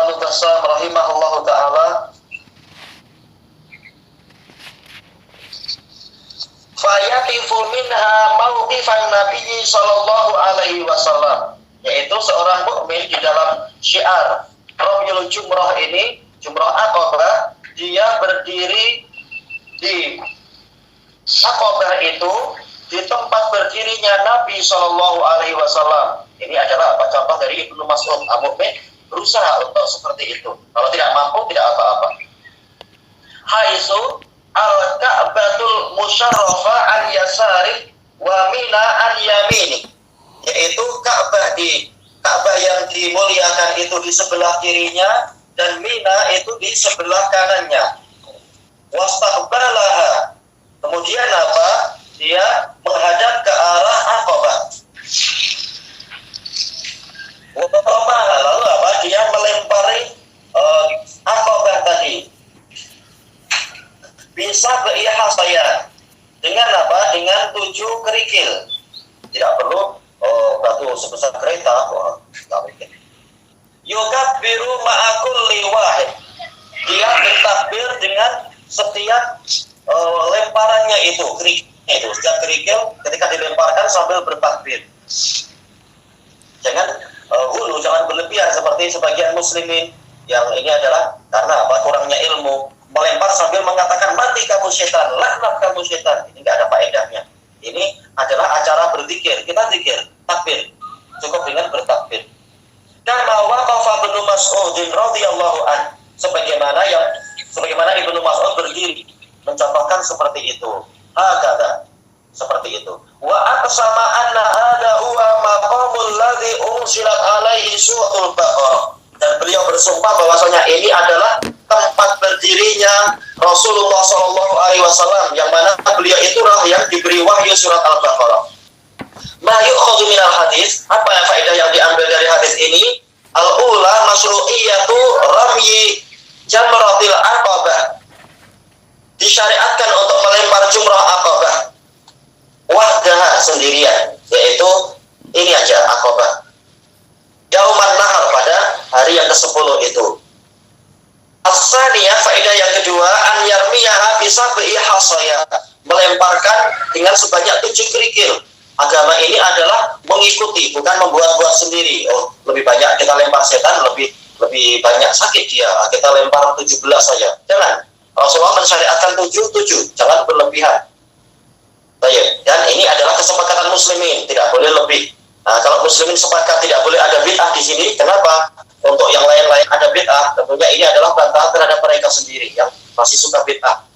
al-Bassam rahimahullahu ta'ala, fayatifu minha mauqifan Nabi sallallahu alaihi wasallam, yaitu seorang mukmin di dalam syiar Ramyul Jumrah ini, Jumrah Aqabah, dia berdiri di Aqabah itu di tempat berdirinya Nabi sallallahu alaihi wasallam. Ini adalah apa? Contoh dari Ibnu Mas'ud. Mukmin berusaha untuk seperti itu. Kalau tidak mampu, tidak apa-apa. Haitsu al-Ka'batul Musyarrafa an yasari wa Mina an yamini, yaitu Ka'bah yang dimuliakan itu di sebelah kirinya dan Mina itu di sebelah kanannya. Wastaqbalaha, kemudian apa? Dia menghadap ke arah Aqabah. Lalu apa? Dia melempari Aqabah tadi. Bisa beihasaya dengan apa? Dengan 7 kerikil. Tidak perlu batu sebesar kereta. Tidak mungkin. Yukabbiru ma'akulli wahid. Dia bertakbir dengan setiap lemparannya itu, kerikil itu. Setiap kerikil ketika dilemparkan sambil bertakbir. Jangan jangan berlebihan seperti sebagian muslimin yang ini adalah karena apa? Kurangnya ilmu, melempar sambil mengatakan mati kamu setan, laknat kamu setan. Ini nggak ada faedahnya. Ini adalah acara berzikir. Kita zikir, takbir, cukup dengan bertakbir. Kama waqafa Ibnu Mas'ud radhiyallahu an, sebagaimana Ibnu Mas'ud berdiri mencontohkan seperti itu. Hakada, seperti itu. Wa aqsama anna hadha huwa maqamul ladzi unzilat alaihi suratul Baqarah. Dan beliau bersumpah bahwasanya ini adalah tempat berdirinya Rasulullah Shallallahu Alaihi Wasallam, yang mana beliau itulah yang diberi wahyu surat Al-Baqarah. Ma yu'khadhu minal hadis, apa yang faedah yang diambil dari hadis ini? Al-ula masyru'iyatu ramyi jamratil aqabah. Disyariatkan untuk melempar jumrah Aqabah wahdaha, sendirian, yaitu ini aja Aqabah. Yauman nahar, pada hari yang ke-10 itu. As-saniyah, faedah yang kedua, an yarmiyaha bisa beihasaya, melemparkan dengan sebanyak 7 kerikil. Agama ini adalah mengikuti, bukan membuat-buat sendiri. Oh, lebih banyak kita lempar setan, lebih banyak sakit dia. Kita lempar 17 saja. Jangan. Rasulullah mensyariatkan 7, jangan berlebihan. Baik. Dan ini adalah kesepakatan muslimin, tidak boleh lebih. Nah, kalau muslimin sepakat tidak boleh ada bid'ah di sini, kenapa? Untuk yang lain-lain ada bid'ah, tentunya ini adalah bantahan terhadap mereka sendiri yang masih suka bid'ah.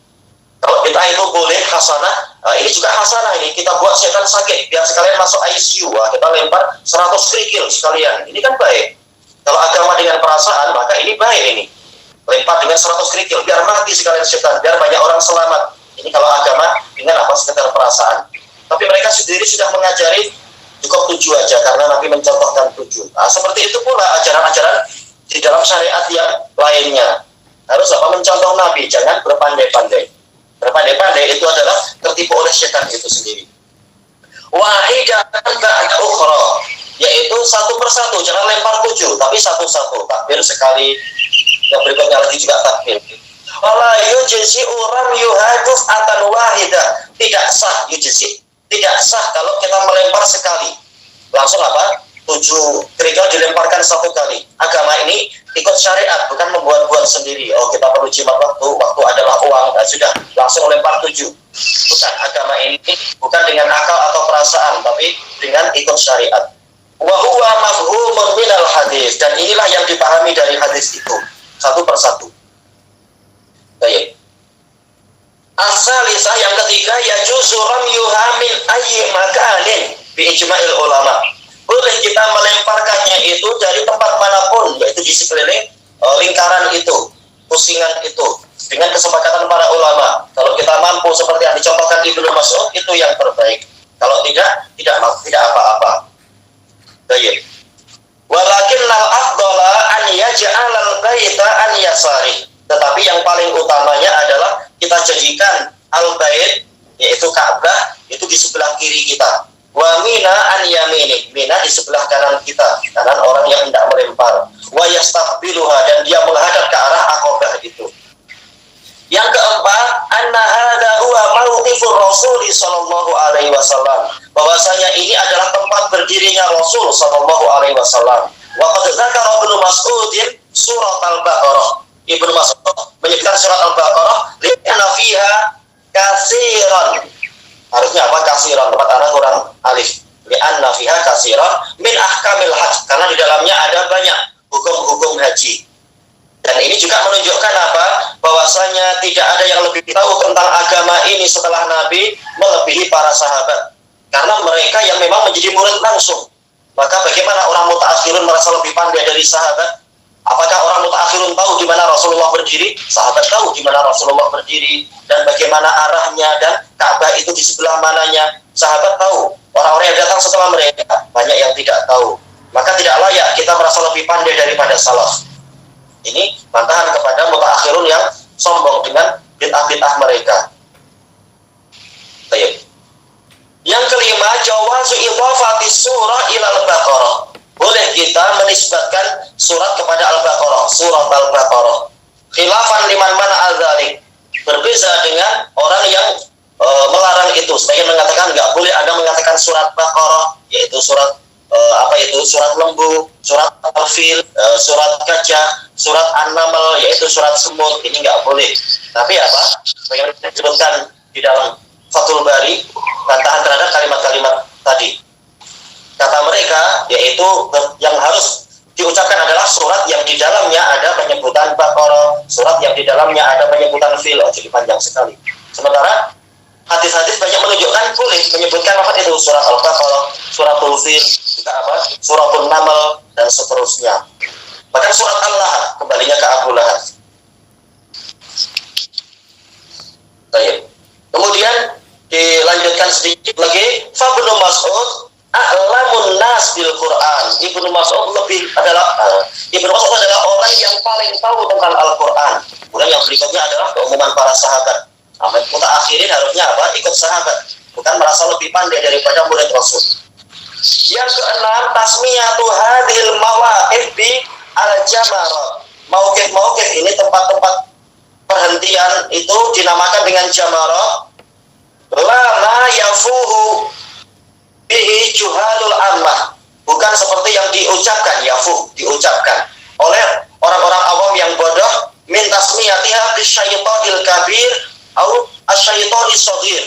Kalau bid'ah itu boleh hasanah, ini juga hasanah, ini kita buat setan sakit, biar sekalian masuk ICU, kita lempar 100 kerikil sekalian, ini kan baik. Kalau agama dengan perasaan, maka ini baik ini. Lempar dengan 100 kerikil, biar mati sekalian setan, biar banyak orang selamat. Ini kalau agama dengan apa? Sekedar perasaan. Tapi mereka sendiri sudah mengajari cukup 7 aja, karena Nabi mencontohkan 7. Nah, seperti itu pula ajaran-ajaran di dalam syariat yang lainnya. Harus apa? Mencontoh Nabi, jangan berpandai-pandai. Berpandai-pandai itu adalah tertipu oleh setan itu sendiri. Wahidatan ba'da ukhra, yaitu satu persatu, jangan lempar 7, tapi satu-satu. Takbir sekali, yang berikutnya lagi juga takbir. Wala yujzi'u ramyuha duf'atan wahidah, tidak sah yujzi'. Tidak sah kalau kita melempar sekali. Langsung apa? 7 kerikil dilemparkan 1 kali. Agama ini ikut syariat, bukan membuat-buat sendiri. Oh, kita perlu jimat waktu adalah uang. Dan sudah, langsung lempar 7. Bukan, agama ini bukan dengan akal atau perasaan, tapi dengan ikut syariat. Wa huwa mafhumun minal hadis. Dan inilah yang dipahami dari hadis itu. Satu persatu. Baik. As-salisah, yang ketiga, yajuzu ramyuha min ayyi makanin bi ijma'il ulama. Boleh kita melemparkannya itu dari tempat manapun, yaitu di sekeliling lingkaran itu, pusingan itu, dengan kesepakatan para ulama. Kalau kita mampu seperti yang dicontohkan Ibnu Mas'ud, itu yang terbaik. Kalau tidak apa-apa. Baik. Walakinnal afdhala an yaj'alal baita an yasari. Tetapi yang paling utamanya adalah kita jadikan al-bait, yaitu Ka'bah, itu di sebelah kiri kita. Wa mina an yaminik, mina di sebelah kanan kita, kanan orang yang hendak melempar. Wa yastaqbiluha, dan dia menghadap ke arah aqabah itu. Yang keempat, anna hadza huwa mauqifur Rasul sallallahu alaihi wasallam, bahwasanya ini adalah tempat berdirinya Rasul sallallahu alaihi wasallam. Wa qad dzakara Ibnu Mas'ud surat Al-Baqarah. Ibnu Mas'ud menyebutkan surat Al-Baqarah li'anna fiha katsiran. Harusnya apa? Katsiran, tempat ana kurang alif. Li'anna fiha katsiran min ahkamil hajj, karena di dalamnya ada banyak hukum-hukum haji. Dan ini juga menunjukkan apa? Bahwasanya tidak ada yang lebih tahu tentang agama ini setelah Nabi melebihi para sahabat. Karena mereka yang memang menjadi murid langsung. Maka bagaimana orang mutaakhirun merasa lebih pandai dari sahabat? Apakah orang mutaakhirun tahu di mana Rasulullah berdiri? Sahabat tahu di mana Rasulullah berdiri dan bagaimana arahnya, dan Ka'bah itu di sebelah mananya. Sahabat tahu. Orang-orang yang datang setelah mereka banyak yang tidak tahu. Maka tidak layak kita merasa lebih pandai daripada salaf. Ini bantahan kepada mutaakhirun yang sombong dengan bid'ah-bid'ah mereka. Baik. Yang kelima, jawazu idhafati surah ila al-Baqarah. Boleh kita menisbatkan surat kepada Al-Baqarah, surat Al-Baqarah. Khilafan liman mana al-dzalik. Berbeza dengan orang yang melarang itu. Sebagian mengatakan enggak boleh ada mengatakan surat Baqarah, yaitu surat surat lembu, surat al-fil, surat gajah, surat an-naml, yaitu surat semut. Ini nggak boleh. Tapi apa? Sebagian disebutkan di dalam Fathul Bari, bantahan terhadap kalimat-kalimat tadi. Kata mereka, yaitu yang harus diucapkan adalah surat yang di dalamnya ada penyebutan Baqarah, surat yang di dalamnya ada penyebutan fil. Jadi panjang sekali. Sementara hadis-hadis banyak menunjukkan boleh menyebutkan apa itu, surat Al-Baqarah, suratul fil, juga apa, suratul naml, dan seterusnya. Bahkan surat Al-Lahab, kembalinya ke Abu Lahab. Baik. Kemudian dilanjutkan sedikit lagi, fa Ibnu Mas'ud a'lamun nas bil Quran. Ibnu Mas'ud adalah orang yang paling tahu tentang Al-Quran. Kemudian yang berikutnya adalah keumuman para sahabat. Mutaakhirin harusnya apa? Ikut sahabat, bukan merasa lebih pandai daripada murid Rasul. Yang keenam, tasmiyatu hadhil mawaqif bi al-jamarat. Mauqif ini tempat-tempat perhentian itu dinamakan dengan jamarat. Lama yafuhu bihi juhalul ammah. Bukan seperti yang diucapkan oleh orang-orang awam yang bodoh, min tasmiyatiha bisyaitonil kabir au asyaitoni shaghir.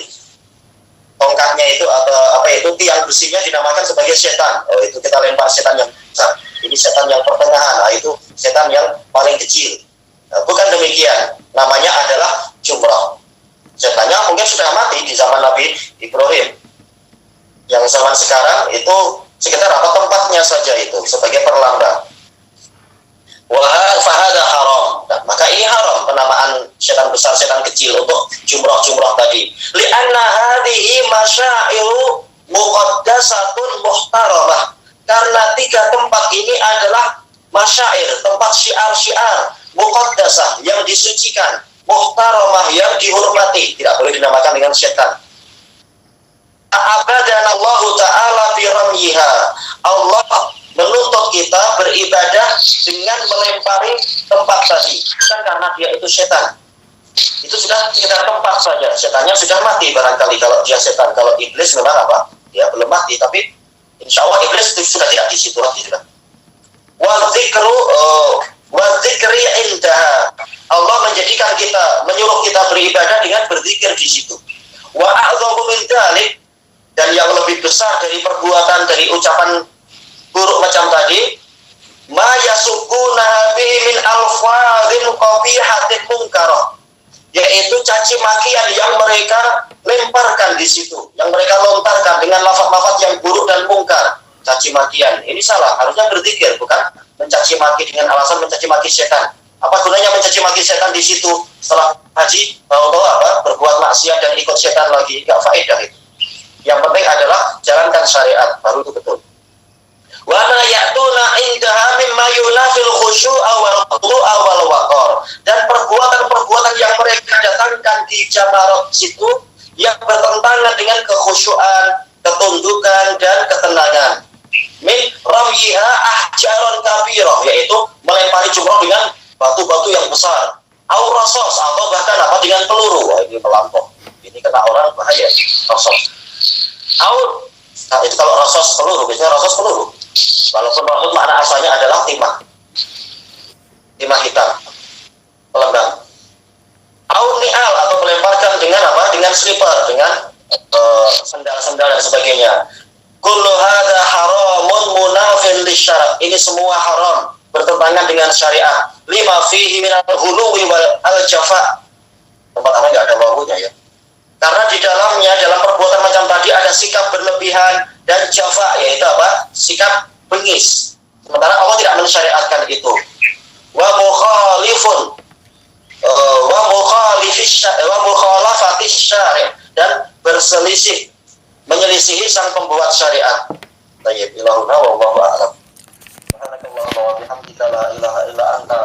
Tongkatnya itu atau apa itu, tiang besinya dinamakan sebagai setan. Oh, itu kita lempar setan yang besar. Ini setan yang pertengahan. Nah, itu setan yang paling kecil. Nah, bukan demikian. Namanya adalah jumrah. Setannya mungkin sudah mati di zaman Nabi Ibrahim. Yang zaman sekarang itu sekitar apa tempatnya saja itu sebagai perlambang. Fahada haram. Nah, maka ini haram penamaan setan besar, setan kecil untuk jumrah tadi. Li'anna hadhihi masyairu muqaddasatun muhtaramah. Karena tiga tempat ini adalah masyair, tempat syiar-syiar, muqaddasah, yang disucikan, muhtaramah, yang dihormati, tidak boleh dinamakan dengan setan. A'abadana Allah Ta'ala fi ramyiha. Allah menuntut kita beribadah dengan melempari tempat tadi, bukan karena dia itu setan. Itu sudah sekedar tempat saja. Setannya sudah mati barangkali kalau dia setan. Kalau iblis memang apa? Dia belum mati, tapi insya Allah iblis itu sudah tidak di situ lagi sudah. Wa dzikri indaha. Allah menjadikan kita, menyuruh kita beribadah dengan berzikir di situ. Wa a'dhamu min dzalik, dan yang lebih besar dari perbuatan, dari ucapan buruk macam tadi, ma yasukuna bihi min alfadhin qabihatin munkarah, yaitu caci makian yang mereka lemparkan di situ, yang mereka lontarkan dengan lafaz-lafaz yang buruk dan mungkar. Caci makian ini salah, harusnya berzikir, bukan mencaci maki dengan alasan mencaci maki setan. Apa gunanya mencaci maki setan di situ? Setelah haji tahu-tahu apa? Berbuat maksiat dan ikut setan lagi, enggak faedah itu. Yang penting adalah jalankan syariat, baru itu betul. Wa ma ya'tuna indaha mimma yunafil khusyu'a wal khudu'a wal waqar. Dan perbuatan-perbuatan yang mereka datangkan di jamarat situ yang bertentangan dengan kekhusyuan, ketundukan dan ketenangan. Min ramyiha ahjaron kabiroh, yaitu melempari jumroh dengan batu-batu yang besar. Au rasos, atau bahkan apa dengan peluru. Wah, ini melampau. Ini kena orang bahaya. Rasos. Nah, itu kalau rasos peluru, biasanya rasos peluru. Walaupun rasos makna asalnya adalah timah hitam, pelembang. Au ni'al, atau melemparkan dengan apa? Dengan slipper, dengan sendal-sendal dan sebagainya. Kullu hadza haramun munafin lisyarat. Ini semua haram, bertentangan dengan syariat. Lima fihi minal ghuluwi wal al-jafa. Tempat apa enggak ada wawunya ya. Karena di dalamnya, dalam perbuatan macam tadi ada sikap berlebihan dan jafa, yaitu apa? Sikap bengis. Sementara Allah tidak mensyariatkan itu. Wa mukhalifun wa mukhalafatis syari', dan berselisih, menyelisihi sang pembuat syariat. Tayyib ilahuna wallahu a'lam. Subhanakallahumma wa bihamdika la ilaha illa anta